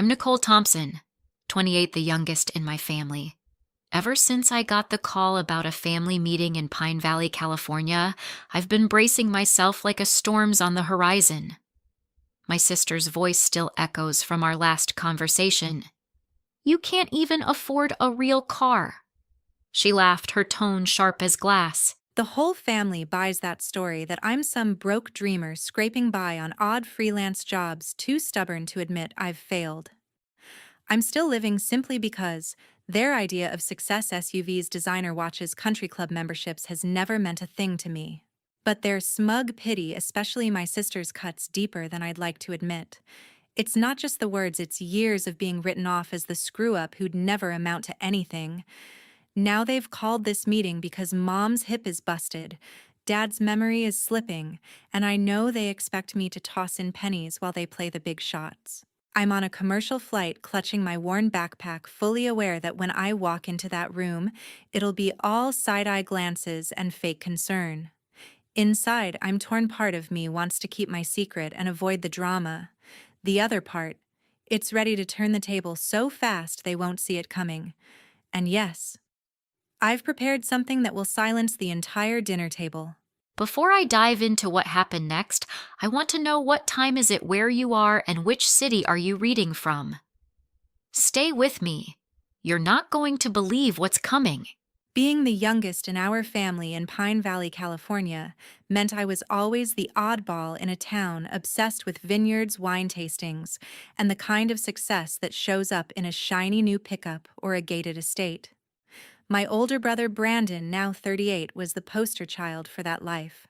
I'm Nicole Thompson, 28, the youngest in my family. Ever since I got the call about a family meeting in Pine Valley, California, I've been bracing myself like a storm's on the horizon. My sister's voice still echoes from our last conversation. You can't even afford a real car. She laughed, her tone sharp as glass. The whole family buys that story that I'm some broke dreamer scraping by on odd freelance jobs too stubborn to admit I've failed. I'm still living simply because their idea of success SUVs, designer watches, country club memberships has never meant a thing to me. But their smug pity, especially my sister's, cuts deeper than I'd like to admit. It's not just the words, it's years of being written off as the screw-up who'd never amount to anything. Now they've called this meeting because Mom's hip is busted, Dad's memory is slipping, and I know they expect me to toss in pennies while they play the big shots. I'm on a commercial flight clutching my worn backpack, fully aware that when I walk into that room, it'll be all side-eye glances and fake concern. Inside, I'm torn. Part of me wants to keep my secret and avoid the drama. The other part, it's ready to turn the table so fast they won't see it coming. And yes, I've prepared something that will silence the entire dinner table. Before I dive into what happened next, I want to know what time is it where you are and which city are you reading from? Stay with me. You're not going to believe what's coming. Being the youngest in our family in Pine Valley, California, meant I was always the oddball in a town obsessed with vineyards, wine tastings, and the kind of success that shows up in a shiny new pickup or a gated estate. My older brother Brandon, now 38, was the poster child for that life.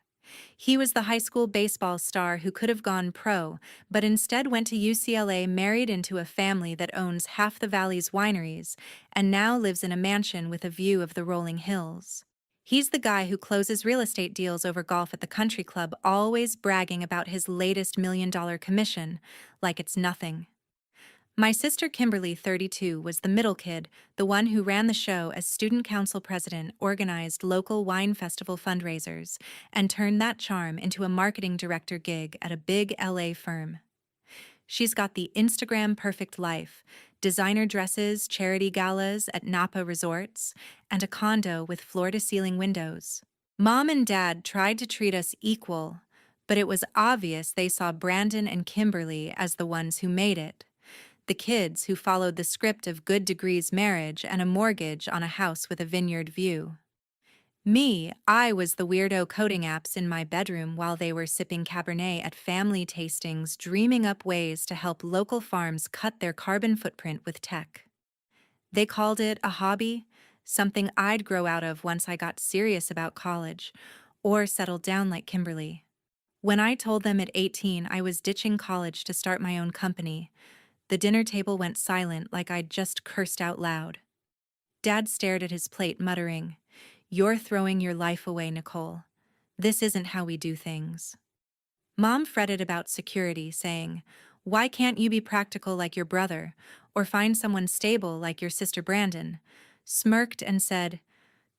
He was the high school baseball star who could have gone pro, but instead went to UCLA, married into a family that owns half the valley's wineries, and now lives in a mansion with a view of the rolling hills. He's the guy who closes real estate deals over golf at the country club, always bragging about his latest $1 million commission, like it's nothing. My sister Kimberly, 32, was the middle kid, the one who ran the show as student council president, organized local wine festival fundraisers, and turned that charm into a marketing director gig at a big LA firm. She's got the Instagram perfect life, designer dresses, charity galas at Napa resorts, and a condo with floor-to-ceiling windows. Mom and Dad tried to treat us equal, but it was obvious they saw Brandon and Kimberly as the ones who made it. The kids who followed the script of good degrees, marriage, and a mortgage on a house with a vineyard view. Me, I was the weirdo coding apps in my bedroom while they were sipping Cabernet at family tastings, dreaming up ways to help local farms cut their carbon footprint with tech. They called it a hobby, something I'd grow out of once I got serious about college, or settled down like Kimberly. When I told them at 18 I was ditching college to start my own company, the dinner table went silent like I'd just cursed out loud. Dad stared at his plate, muttering, "You're throwing your life away, Nicole. This isn't how we do things." Mom fretted about security, saying, "Why can't you be practical like your brother, or find someone stable like your sister Brandon?" Smirked and said,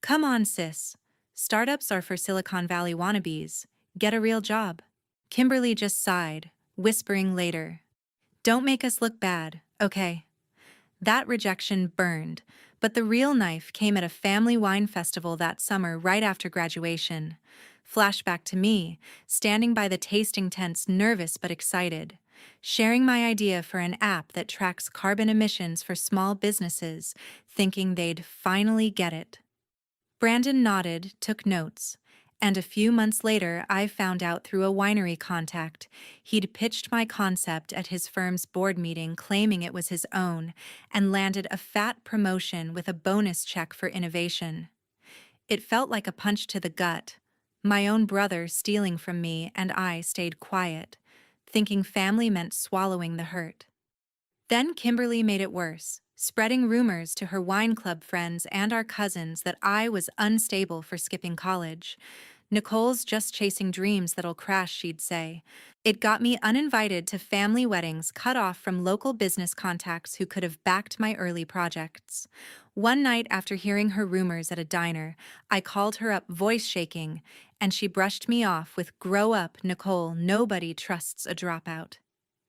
"Come on, sis. Startups are for Silicon Valley wannabes. Get a real job." Kimberly just sighed, whispering later, "Don't make us look bad, okay?" That rejection burned, but the real knife came at a family wine festival that summer right after graduation. Flashback to me, standing by the tasting tents, nervous but excited, sharing my idea for an app that tracks carbon emissions for small businesses, thinking they'd finally get it. Brandon nodded, took notes. And a few months later, I found out through a winery contact he'd pitched my concept at his firm's board meeting, claiming it was his own, and landed a fat promotion with a bonus check for innovation. It felt like a punch to the gut. My own brother stealing from me, and I stayed quiet, thinking family meant swallowing the hurt. Then Kimberly made it worse, spreading rumors to her wine club friends and our cousins that I was unstable for skipping college. "Nicole's just chasing dreams that'll crash," she'd say. It got me uninvited to family weddings, cut off from local business contacts who could have backed my early projects. One night after hearing her rumors at a diner, I called her up, voice shaking, and she brushed me off with, "Grow up, Nicole, nobody trusts a dropout."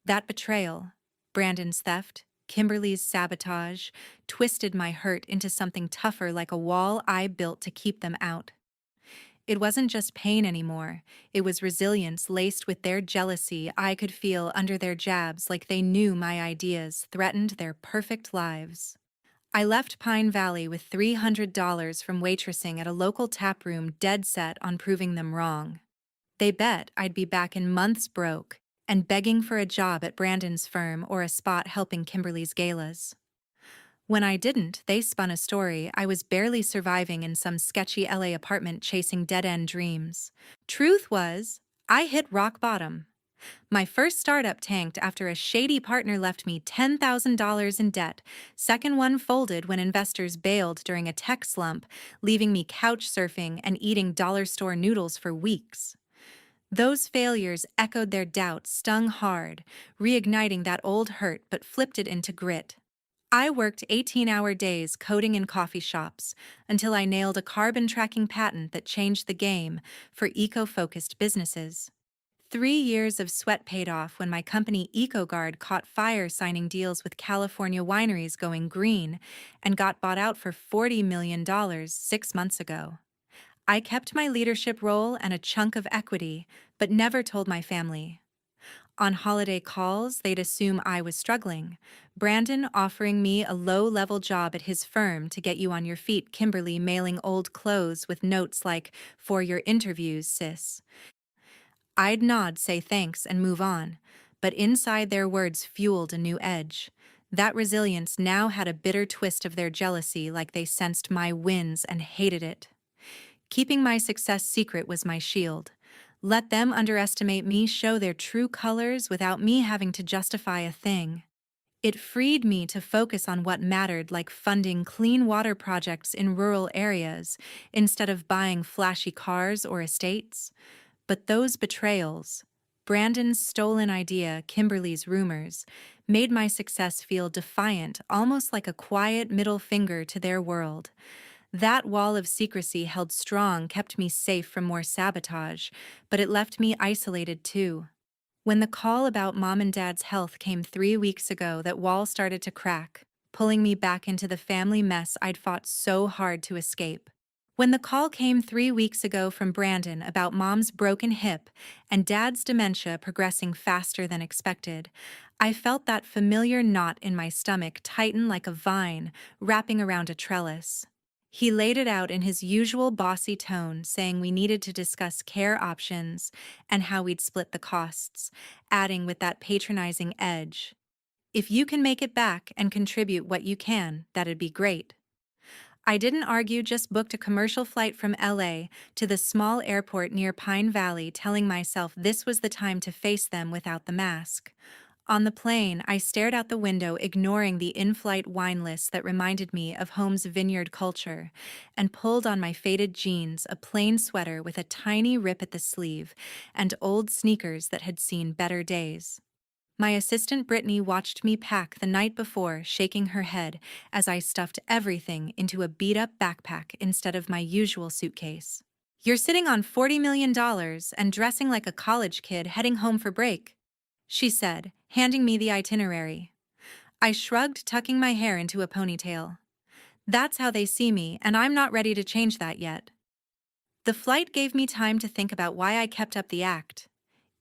That betrayal, Brandon's theft, Kimberly's sabotage twisted my hurt into something tougher like a wall I built to keep them out. It wasn't just pain anymore. It was resilience laced with their jealousy I could feel under their jabs like they knew my ideas threatened their perfect lives. I left Pine Valley with $300 from waitressing at a local tap room dead set on proving them wrong. They bet I'd be back in months broke and begging for a job at Brandon's firm or a spot helping Kimberly's galas. When I didn't, they spun a story I was barely surviving in some sketchy LA apartment chasing dead-end dreams. Truth was, I hit rock bottom. My first startup tanked after a shady partner left me $10,000 in debt. Second one folded when investors bailed during a tech slump, leaving me couch surfing and eating dollar store noodles for weeks. Those failures echoed their doubts, stung hard, reigniting that old hurt but flipped it into grit. I worked 18-hour days coding in coffee shops until I nailed a carbon tracking patent that changed the game for eco-focused businesses. 3 years of sweat paid off when my company EcoGuard caught fire signing deals with California wineries going green and got bought out for $40 million 6 months ago. I kept my leadership role and a chunk of equity, but never told my family. On holiday calls, they'd assume I was struggling. Brandon offering me a low-level job at his firm to get you on your feet, Kimberly mailing old clothes with notes like, "For your interviews, sis." I'd nod, say thanks, and move on, but inside their words fueled a new edge. That resilience now had a bitter twist of their jealousy, like they sensed my wins and hated it. Keeping my success secret was my shield. Let them underestimate me, show their true colors without me having to justify a thing. It freed me to focus on what mattered, like funding clean water projects in rural areas instead of buying flashy cars or estates. But those betrayals, Brandon's stolen idea, Kimberly's rumors, made my success feel defiant, almost like a quiet middle finger to their world. That wall of secrecy held strong, kept me safe from more sabotage, but it left me isolated too. When the call about mom and dad's health came 3 weeks ago, that wall started to crack, pulling me back into the family mess I'd fought so hard to escape. When the call came 3 weeks ago from Brandon about mom's broken hip and dad's dementia progressing faster than expected, I felt that familiar knot in my stomach tighten like a vine wrapping around a trellis. He laid it out in his usual bossy tone, saying we needed to discuss care options and how we'd split the costs, adding with that patronizing edge, "If you can make it back and contribute what you can, that'd be great." I didn't argue, just booked a commercial flight from LA to the small airport near Pine Valley, telling myself this was the time to face them without the mask. On the plane, I stared out the window, ignoring the in-flight wine list that reminded me of home's vineyard culture, and pulled on my faded jeans, a plain sweater with a tiny rip at the sleeve, and old sneakers that had seen better days. My assistant Brittany watched me pack the night before, shaking her head as I stuffed everything into a beat-up backpack instead of my usual suitcase. "You're sitting on $40 million and dressing like a college kid heading home for break," she said, handing me the itinerary. I shrugged, tucking my hair into a ponytail. "That's how they see me, and I'm not ready to change that yet." The flight gave me time to think about why I kept up the act.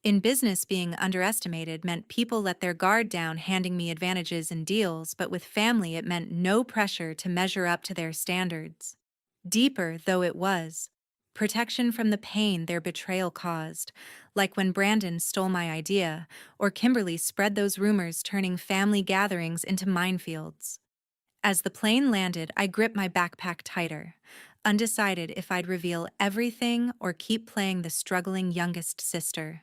In business, being underestimated meant people let their guard down, handing me advantages and deals, but with family it meant no pressure to measure up to their standards. Deeper though it was, protection from the pain their betrayal caused, like when Brandon stole my idea, or Kimberly spread those rumors, turning family gatherings into minefields. As the plane landed, I gripped my backpack tighter, undecided if I'd reveal everything or keep playing the struggling youngest sister.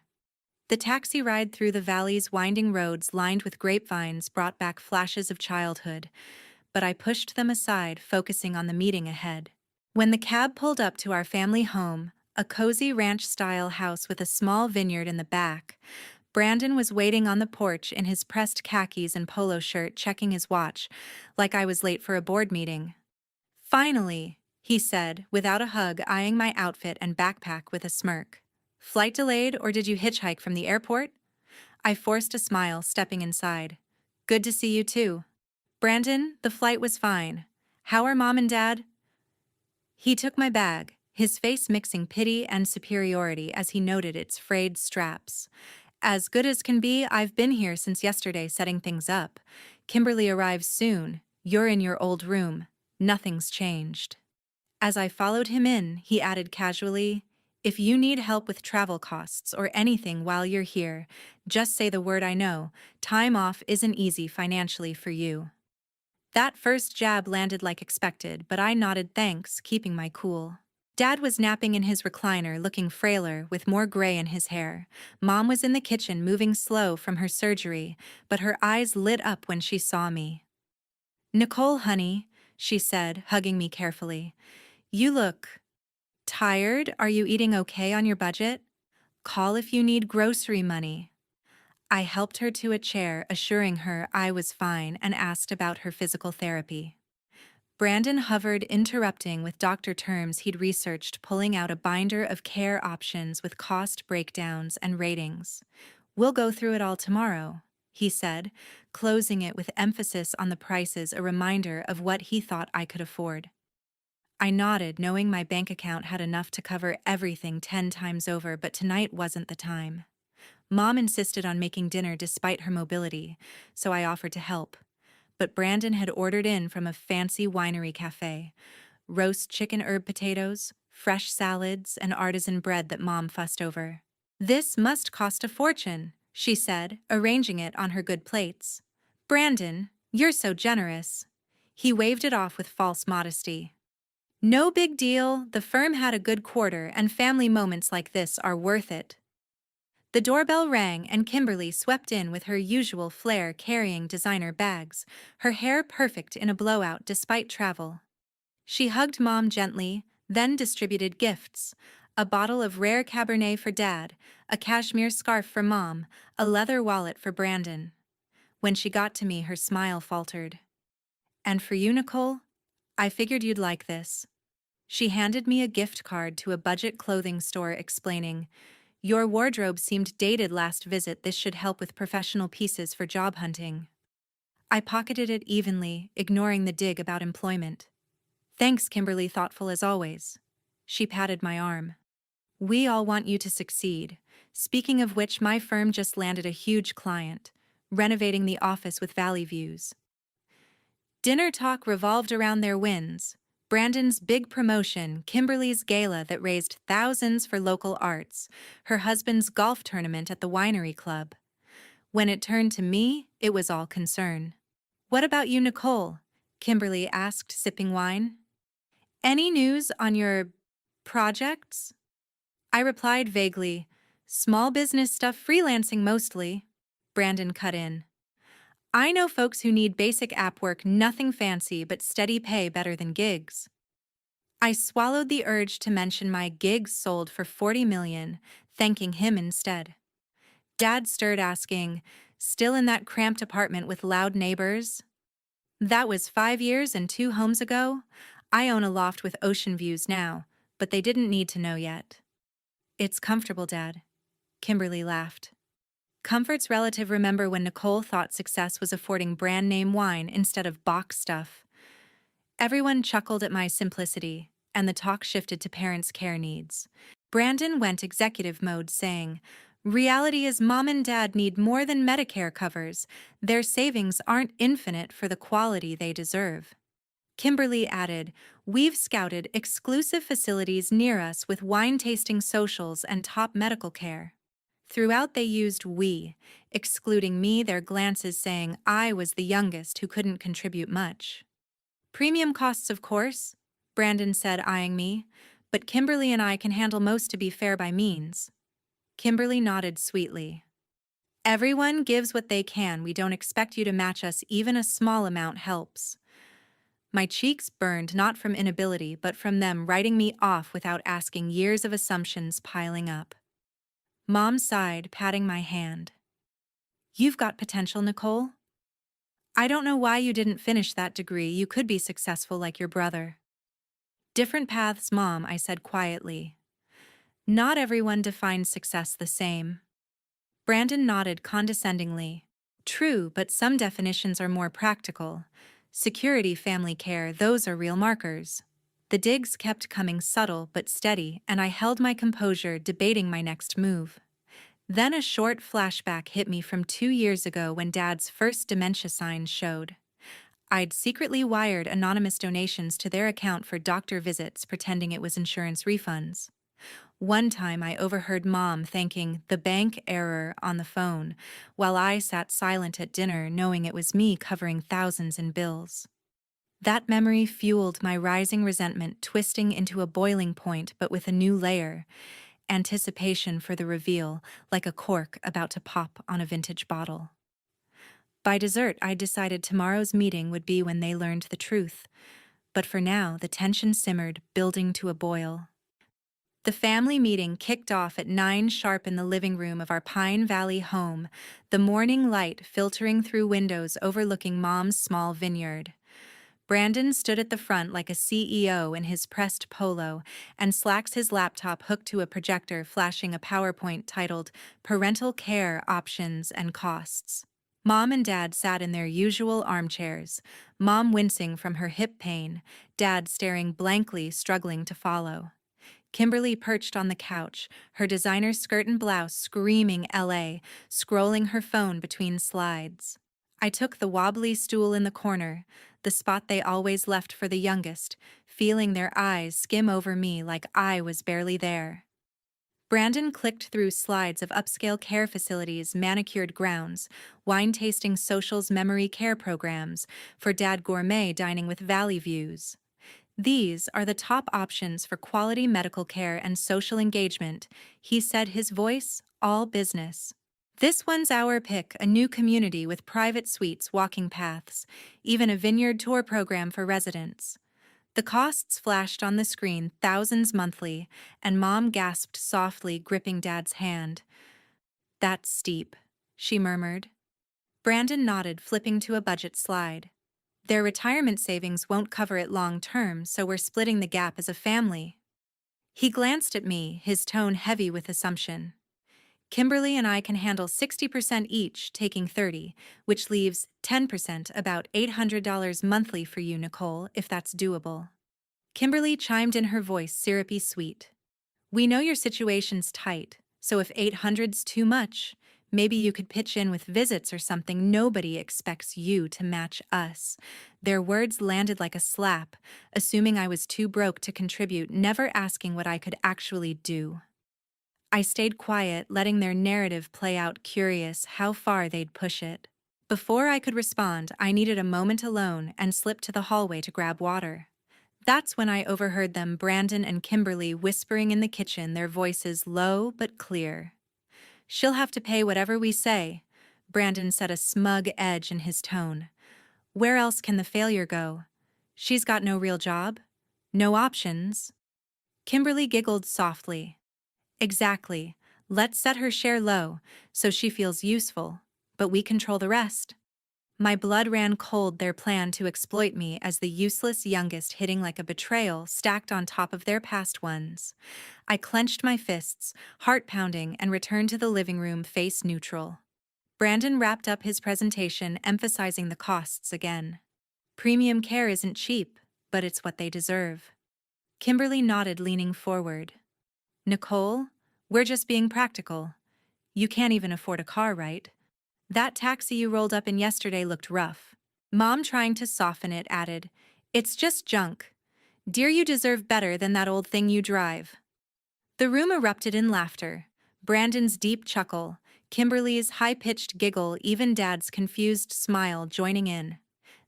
The taxi ride through the valley's winding roads lined with grapevines brought back flashes of childhood, but I pushed them aside, focusing on the meeting ahead. When the cab pulled up to our family home, a cozy ranch-style house with a small vineyard in the back, Brandon was waiting on the porch in his pressed khakis and polo shirt, checking his watch, like I was late for a board meeting. "Finally," he said, without a hug, eyeing my outfit and backpack with a smirk. "Flight delayed, or did you hitchhike from the airport?" I forced a smile, stepping inside. "Good to see you too." Brandon, the flight was fine. How are Mom and Dad? He took my bag, his face mixing pity and superiority as he noted its frayed straps. As good as can be, I've been here since yesterday setting things up. Kimberly arrives soon. You're in your old room. Nothing's changed. As I followed him in, he added casually, "If you need help with travel costs or anything while you're here, just say the word I know. Time off isn't easy financially for you." That first jab landed like expected, but I nodded thanks, keeping my cool. Dad was napping in his recliner, looking frailer, with more gray in his hair. Mom was in the kitchen, moving slow from her surgery, but her eyes lit up when she saw me. "Nicole, honey," she said, hugging me carefully. "You look tired. Are you eating okay on your budget? Call if you need grocery money." I helped her to a chair, assuring her I was fine, and asked about her physical therapy. Brandon hovered, interrupting with doctor terms he'd researched, pulling out a binder of care options with cost breakdowns and ratings. "We'll go through it all tomorrow," he said, closing it with emphasis on the prices, a reminder of what he thought I could afford. I nodded, knowing my bank account had enough to cover everything 10 times over, but tonight wasn't the time. Mom insisted on making dinner despite her mobility, so I offered to help. But Brandon had ordered in from a fancy winery cafe: roast chicken herb potatoes, fresh salads, and artisan bread that Mom fussed over. "This must cost a fortune," she said, arranging it on her good plates. "Brandon, you're so generous." He waved it off with false modesty. "No big deal. The firm had a good quarter, and family moments like this are worth it." The doorbell rang, and Kimberly swept in with her usual flair, carrying designer bags, her hair perfect in a blowout despite travel. She hugged Mom gently, then distributed gifts: a bottle of rare Cabernet for Dad, a cashmere scarf for Mom, a leather wallet for Brandon. When she got to me, her smile faltered. "And for you, Nicole? I figured you'd like this." She handed me a gift card to a budget clothing store, explaining, "Your wardrobe seemed dated last visit. This should help with professional pieces for job hunting." I pocketed it evenly, ignoring the dig about employment. "Thanks, Kimberly, thoughtful as always." She patted my arm. "We all want you to succeed. Speaking of which, my firm just landed a huge client, renovating the office with valley views." Dinner talk revolved around their wins: Brandon's big promotion, Kimberly's gala that raised thousands for local arts, her husband's golf tournament at the winery club. When it turned to me, it was all concern. "What about you, Nicole?" Kimberly asked, sipping wine. "Any news on your projects?" I replied vaguely, "Small business stuff, freelancing mostly." Brandon cut in. "I know folks who need basic app work, nothing fancy, but steady pay, better than gigs." I swallowed the urge to mention my gigs sold for 40 million, thanking him instead. Dad stirred, asking, "Still in that cramped apartment with loud neighbors?" "That was 5 years and 2 homes ago. I own a loft with ocean views now, but they didn't need to know yet." "It's comfortable, Dad." Kimberly laughed. Comfort's relative. Remember when Nicole thought success was affording brand name wine instead of box stuff? Everyone chuckled at my simplicity, and the talk shifted to parents' care needs. Brandon went executive mode, saying, "Reality is Mom and Dad need more than Medicare covers. Their savings aren't infinite for the quality they deserve." Kimberly added, "We've scouted exclusive facilities near us with wine tasting socials and top medical care." Throughout they used "we," excluding me, their glances saying I was the youngest who couldn't contribute much. "Premium costs, of course," Brandon said, eyeing me, "but Kimberly and I can handle most, to be fair by means." Kimberly nodded sweetly. "Everyone gives what they can. We don't expect you to match us. Even a small amount helps." My cheeks burned, not from inability, but from them writing me off without asking, years of assumptions piling up. Mom sighed, patting my hand. "You've got potential, Nicole. I don't know why you didn't finish that degree. You could be successful like your brother." "Different paths, Mom," I said quietly. "Not everyone defines success the same." Brandon nodded condescendingly. True, but some definitions are more practical. Security, family care, those are real markers. The digs kept coming subtle but steady, and I held my composure, debating my next move. Then a short flashback hit me from 2 years ago when Dad's first dementia signs showed. I'd secretly wired anonymous donations to their account for doctor visits, pretending it was insurance refunds. One time I overheard Mom thanking the bank error on the phone, while I sat silent at dinner knowing it was me covering thousands in bills. That memory fueled my rising resentment, twisting into a boiling point but with a new layer, anticipation for the reveal, like a cork about to pop on a vintage bottle. By dessert, I decided tomorrow's meeting would be when they learned the truth. But for now, the tension simmered, building to a boil. The family meeting kicked off at 9 sharp in the living room of our Pine Valley home, the morning light filtering through windows overlooking Mom's small vineyard. Brandon stood at the front like a CEO in his pressed polo and slacks his laptop hooked to a projector flashing a PowerPoint titled Parental Care Options and Costs. Mom and Dad sat in their usual armchairs, Mom wincing from her hip pain, Dad staring blankly, struggling to follow. Kimberly perched on the couch, her designer skirt and blouse screaming LA, scrolling her phone between slides. I took the wobbly stool in the corner, the spot they always left for the youngest, feeling their eyes skim over me like I was barely there. Brandon clicked through slides of upscale care facilities, manicured grounds, wine-tasting socials, memory care programs, for Dad gourmet dining with valley views. These are the top options for quality medical care and social engagement, he said, his voice all business. This one's our pick, a new community with private suites, walking paths, even a vineyard tour program for residents. The costs flashed on the screen, thousands monthly, and Mom gasped softly, gripping Dad's hand. That's steep, she murmured. Brandon nodded, flipping to a budget slide. Their retirement savings won't cover it long term, so we're splitting the gap as a family. He glanced at me, his tone heavy with assumption. Kimberly and I can handle 60% each, taking 30, which leaves 10%, about $800 monthly for you, Nicole, if that's doable. Kimberly chimed in, her voice syrupy sweet. We know your situation's tight, so if 800's too much, maybe you could pitch in with visits or something. Nobody expects you to match us. Their words landed like a slap, assuming I was too broke to contribute, never asking what I could actually do. I stayed quiet, letting their narrative play out, curious how far they'd push it. Before I could respond, I needed a moment alone and slipped to the hallway to grab water. That's when I overheard them, Brandon and Kimberly, whispering in the kitchen, their voices low but clear. She'll have to pay whatever we say, Brandon said, a smug edge in his tone. Where else can the failure go? She's got no real job? No options? Kimberly giggled softly. Exactly. Let's set her share low, so she feels useful, but we control the rest. My blood ran cold, their plan to exploit me as the useless youngest hitting like a betrayal stacked on top of their past ones. I clenched my fists, heart pounding, and returned to the living room, face neutral. Brandon wrapped up his presentation, emphasizing the costs again. Premium care isn't cheap, but it's what they deserve. Kimberly nodded, leaning forward. Nicole, we're just being practical. You can't even afford a car, right? That taxi you rolled up in yesterday looked rough. Mom, trying to soften it, added, It's just junk. Dear, you deserve better than that old thing you drive. The room erupted in laughter. Brandon's deep chuckle, Kimberly's high-pitched giggle, even Dad's confused smile joining in.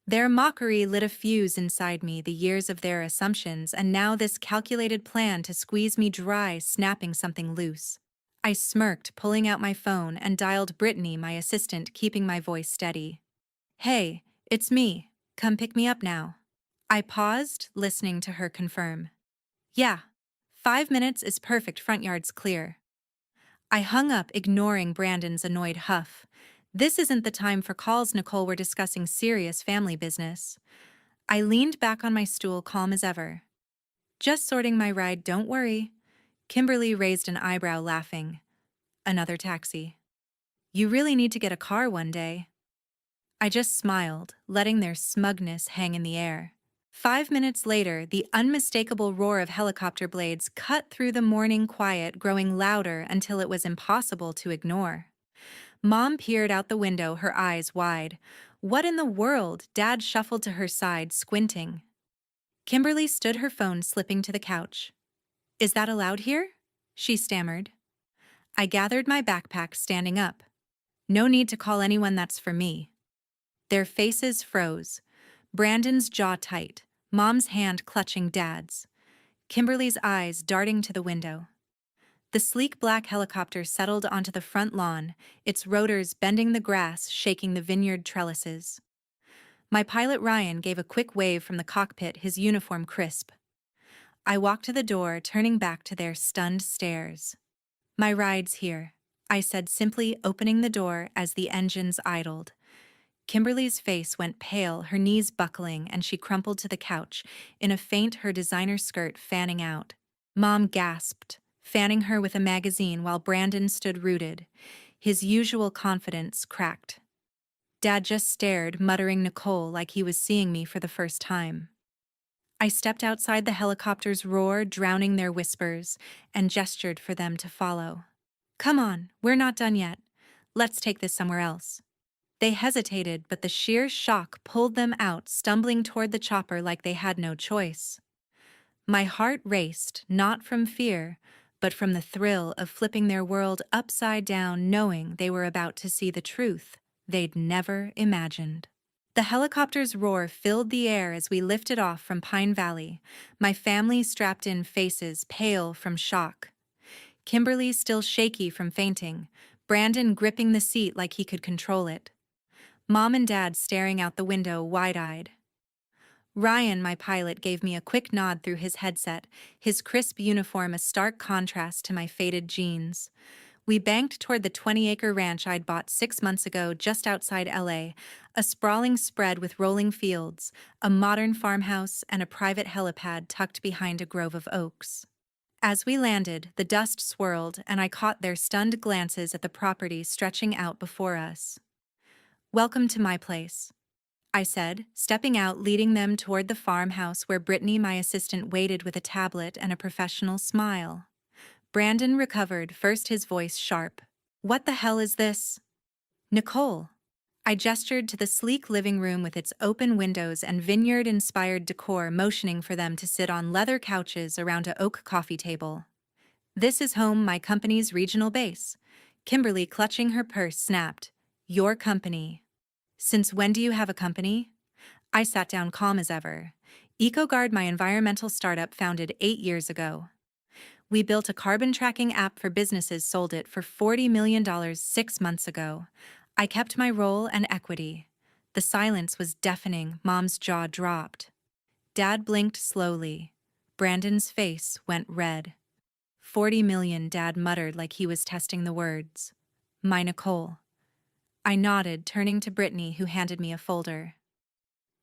Their mockery lit a fuse inside me, the years of their assumptions, and now this calculated plan to squeeze me dry, snapping something loose. I smirked, pulling out my phone, and dialed Brittany, my assistant, keeping my voice steady. Hey, it's me. Come pick me up now. I paused, listening to her confirm. Yeah. 5 minutes is perfect, front yard's clear. I hung up, ignoring Brandon's annoyed huff. This isn't the time for calls, Nicole. We're discussing serious family business. I leaned back on my stool, calm as ever. Just sorting my ride, don't worry. Kimberly raised an eyebrow, laughing. Another taxi. You really need to get a car one day. I just smiled, letting their smugness hang in the air. 5 minutes later, the unmistakable roar of helicopter blades cut through the morning quiet, growing louder until it was impossible to ignore. Mom peered out the window, her eyes wide. What in the world? Dad shuffled to her side, squinting. Kimberly stood, her phone slipping to the couch. Is that allowed here? She stammered. I gathered my backpack, standing up. No need to call anyone, that's for me. Their faces froze. Brandon's jaw tight, Mom's hand clutching Dad's. Kimberly's eyes darting to the window. The sleek black helicopter settled onto the front lawn, its rotors bending the grass, shaking the vineyard trellises. My pilot Ryan gave a quick wave from the cockpit, his uniform crisp. I walked to the door, turning back to their stunned stares. My ride's here, I said simply, opening the door as the engines idled. Kimberly's face went pale, her knees buckling, and she crumpled to the couch, in a faint, her designer skirt fanning out. Mom gasped, fanning her with a magazine while Brandon stood rooted, his usual confidence cracked. Dad just stared, muttering Nicole like he was seeing me for the first time. I stepped outside the helicopter's roar, drowning their whispers, and gestured for them to follow. Come on, we're not done yet. Let's take this somewhere else. They hesitated, but the sheer shock pulled them out, stumbling toward the chopper like they had no choice. My heart raced, not from fear, but from the thrill of flipping their world upside down, knowing they were about to see the truth they'd never imagined. The helicopter's roar filled the air as we lifted off from Pine Valley, my family strapped in, faces pale from shock. Kimberly still shaky from fainting, Brandon gripping the seat like he could control it. Mom and Dad staring out the window, wide-eyed. Ryan, my pilot, gave me a quick nod through his headset, his crisp uniform a stark contrast to my faded jeans. We banked toward the 20-acre ranch I'd bought 6 months ago just outside LA, a sprawling spread with rolling fields, a modern farmhouse, and a private helipad tucked behind a grove of oaks. As we landed, the dust swirled, and I caught their stunned glances at the property stretching out before us. Welcome to my place, I said, stepping out, leading them toward the farmhouse where Brittany, my assistant, waited with a tablet and a professional smile. Brandon recovered, first his voice sharp. What the hell is this? Nicole. I gestured to the sleek living room with its open windows and vineyard-inspired decor, motioning for them to sit on leather couches around an oak coffee table. This is home, my company's regional base. Kimberly, clutching her purse, snapped. Your company. Since when do you have a company? I sat down, calm as ever. EcoGuard, my environmental startup founded 8 years ago. We built a carbon tracking app for businesses, sold it for $40 million 6 months ago. I kept my role and equity. The silence was deafening, Mom's jaw dropped. Dad blinked slowly. Brandon's face went red. 40 million, Dad muttered like he was testing the words. My Nicole. I nodded, turning to Brittany, who handed me a folder.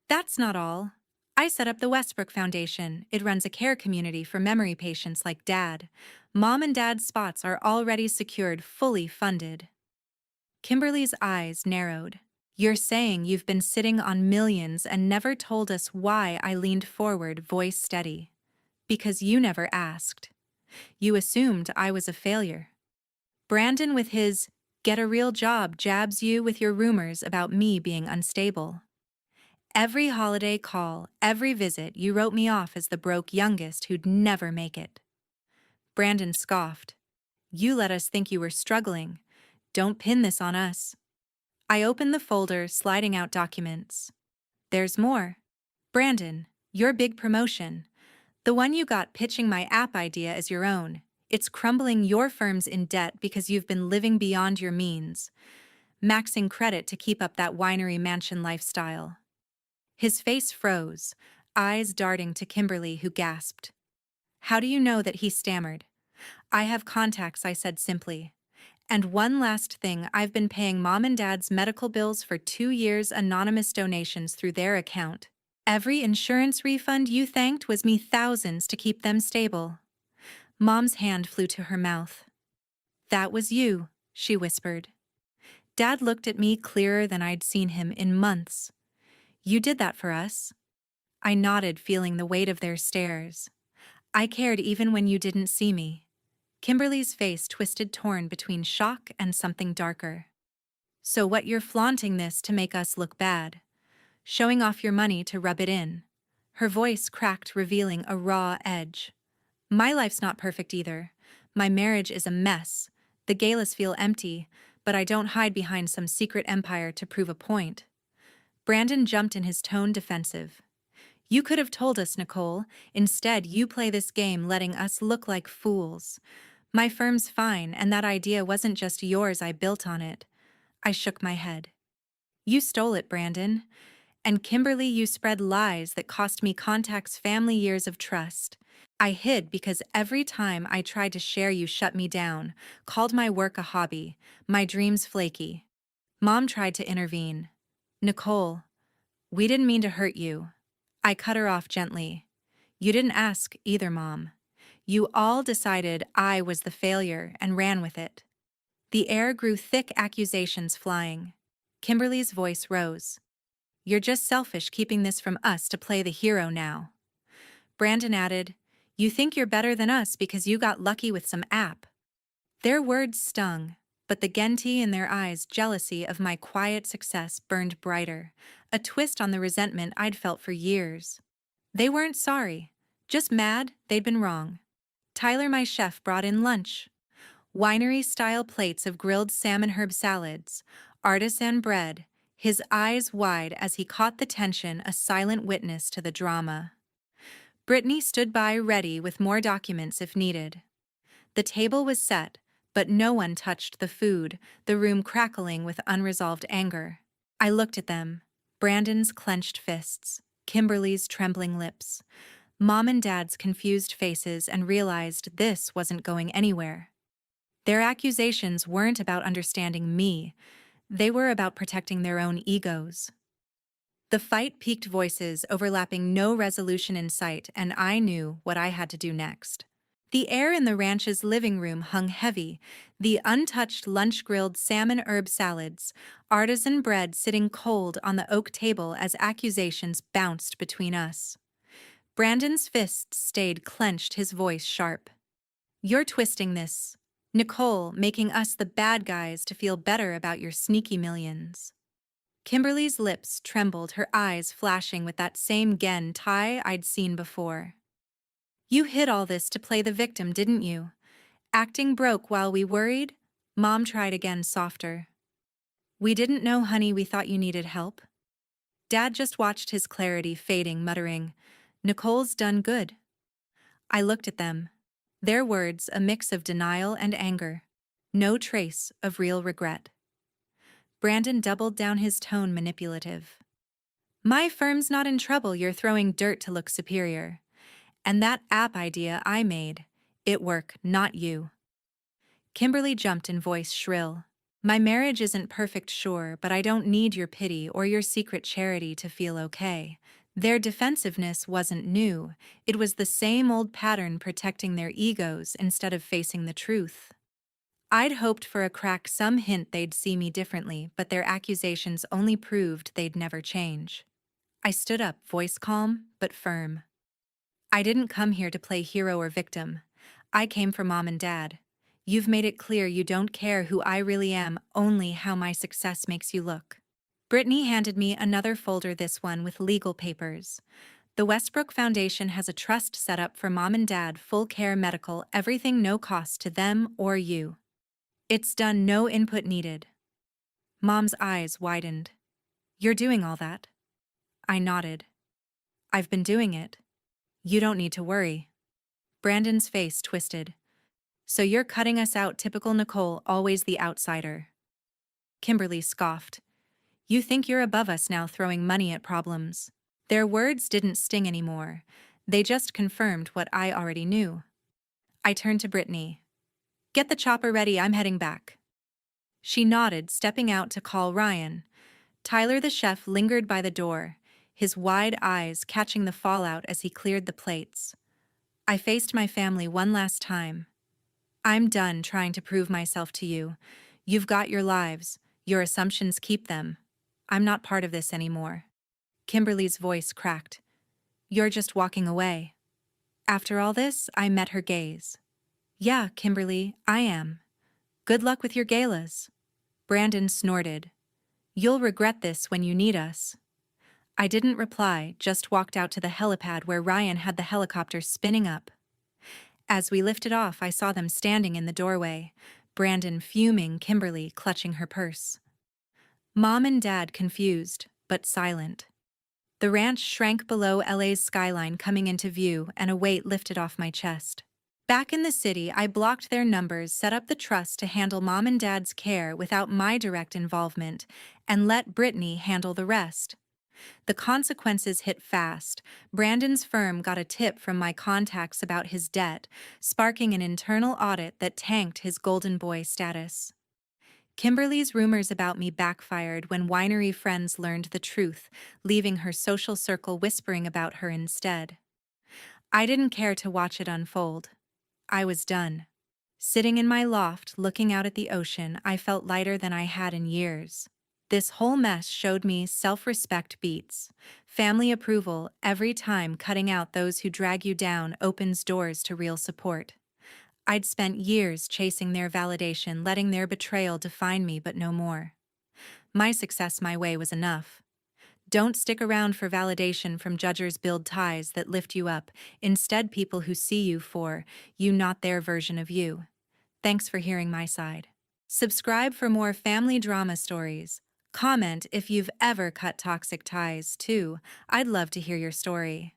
That's not all. I set up the Westbrook Foundation. It runs a care community for memory patients like Dad. Mom and Dad's spots are already secured, fully funded. Kimberly's eyes narrowed. You're saying you've been sitting on millions and never told us why? I leaned forward, voice steady. Because you never asked. You assumed I was a failure. Brandon, with his get a real job, jabs you with your rumors about me being unstable. Every holiday call, every visit, you wrote me off as the broke youngest who'd never make it. Brandon scoffed. You let us think you were struggling. Don't pin this on us. I opened the folder, sliding out documents. There's more. Brandon, your big promotion. The one you got pitching my app idea as your own. It's crumbling your firm's in debt because you've been living beyond your means, maxing credit to keep up that winery mansion lifestyle. His face froze, eyes darting to Kimberly, who gasped. How do you know that? He stammered. I have contacts, I said simply. And one last thing, I've been paying Mom and Dad's medical bills for 2 years, anonymous donations through their account. Every insurance refund you thanked was me thousands to keep them stable. Mom's hand flew to her mouth. That was you, she whispered. Dad looked at me clearer than I'd seen him in months. You did that for us. I nodded, feeling the weight of their stares. I cared even when you didn't see me. Kimberly's face twisted, torn between shock and something darker. So what, you're flaunting this to make us look bad? Showing off your money to rub it in? Her voice cracked, revealing a raw edge. My life's not perfect either. My marriage is a mess. The galas feel empty, but I don't hide behind some secret empire to prove a point. Brandon jumped in, his tone defensive. You could have told us, Nicole. Instead, you play this game letting us look like fools. My firm's fine, and that idea wasn't just yours, I built on it. I shook my head. You stole it, Brandon. And Kimberly, you spread lies that cost me contacts, family, years of trust. I hid because every time I tried to share, you shut me down, called my work a hobby, my dreams flaky. Mom tried to intervene. Nicole, we didn't mean to hurt you. I cut her off gently. You didn't ask either, Mom. You all decided I was the failure and ran with it. The air grew thick, accusations flying. Kimberly's voice rose. You're just selfish, keeping this from us to play the hero now. Brandon added, you think you're better than us because you got lucky with some app. Their words stung, but the Genti in their eyes, jealousy of my quiet success, burned brighter, a twist on the resentment I'd felt for years. They weren't sorry, just mad they'd been wrong. Tyler, my chef, brought in lunch. Winery-style plates of grilled salmon herb salads, artisan bread, his eyes wide as he caught the tension, a silent witness to the drama. Brittany stood by, ready with more documents if needed. The table was set, but no one touched the food, the room crackling with unresolved anger. I looked at them, Brandon's clenched fists, Kimberly's trembling lips, Mom and Dad's confused faces, and realized this wasn't going anywhere. Their accusations weren't about understanding me. They were about protecting their own egos. The fight peaked, voices overlapping, no resolution in sight, and I knew what I had to do next. The air in the ranch's living room hung heavy, the untouched lunch, grilled salmon herb salads, artisan bread sitting cold on the oak table as accusations bounced between us. Brandon's fists stayed clenched, his voice sharp. You're twisting this, Nicole, making us the bad guys to feel better about your sneaky millions. Kimberly's lips trembled, her eyes flashing with that same tie I'd seen before. You hid all this to play the victim, didn't you? Acting broke while we worried? Mom tried again, softer. We didn't know, honey, we thought you needed help. Dad just watched, his clarity fading, muttering, Nicole's done good. I looked at them. Their words a mix of denial and anger. No trace of real regret. Brandon doubled down, his tone manipulative. My firm's not in trouble, you're throwing dirt to look superior. And that app idea I made, it worked, not you. Kimberly jumped in, voice shrill. My marriage isn't perfect, sure, but I don't need your pity or your secret charity to feel okay. Their defensiveness wasn't new. It was the same old pattern, protecting their egos instead of facing the truth. I'd hoped for a crack, some hint they'd see me differently, but their accusations only proved they'd never change. I stood up, voice calm but firm. I didn't come here to play hero or victim. I came for Mom and Dad. You've made it clear you don't care who I really am, only how my success makes you look. Brittany handed me another folder, this one with legal papers. The Westbrook Foundation has a trust set up for Mom and Dad, full care, medical, everything, no cost to them or you. It's done, no input needed. Mom's eyes widened. You're doing all that? I nodded. I've been doing it. You don't need to worry. Brandon's face twisted. So you're cutting us out, typical Nicole, always the outsider. Kimberly scoffed. You think you're above us now, throwing money at problems. Their words didn't sting anymore. They just confirmed what I already knew. I turned to Brittany. Get the chopper ready, I'm heading back. She nodded, stepping out to call Ryan. Tyler, the chef, lingered by the door, his wide eyes catching the fallout as he cleared the plates. I faced my family one last time. I'm done trying to prove myself to you. You've got your lives, Your assumptions keep them. I'm not part of this anymore. Kimberly's voice cracked. You're just walking away. After all this, I met her gaze. Yeah, Kimberly, I am. Good luck with your galas. Brandon snorted. You'll regret this when you need us. I didn't reply, just walked out to the helipad where Ryan had the helicopter spinning up. As we lifted off, I saw them standing in the doorway, Brandon fuming, Kimberly clutching her purse. Mom and Dad confused, but silent. The ranch shrank below LA's skyline coming into view, and a weight lifted off my chest. Back in the city, I blocked their numbers, set up the trust to handle Mom and Dad's care without my direct involvement, and let Brittany handle the rest. The consequences hit fast. Brandon's firm got a tip from my contacts about his debt, sparking an internal audit that tanked his golden boy status. Kimberly's rumors about me backfired when winery friends learned the truth, leaving her social circle whispering about her instead. I didn't care to watch it unfold. I was done. Sitting in my loft, looking out at the ocean, I felt lighter than I had in years. This whole mess showed me self-respect beats. Family approval every time. Cutting out those who drag you down opens doors to real support. I'd spent years chasing their validation, letting their betrayal define me, but no more. My success my way was enough. Don't stick around for validation from judgers. Build ties that lift you up. Instead, people who see you for you, not their version of you. Thanks for hearing my side. Subscribe for more family drama stories. Comment if you've ever cut toxic ties, too. I'd love to hear your story.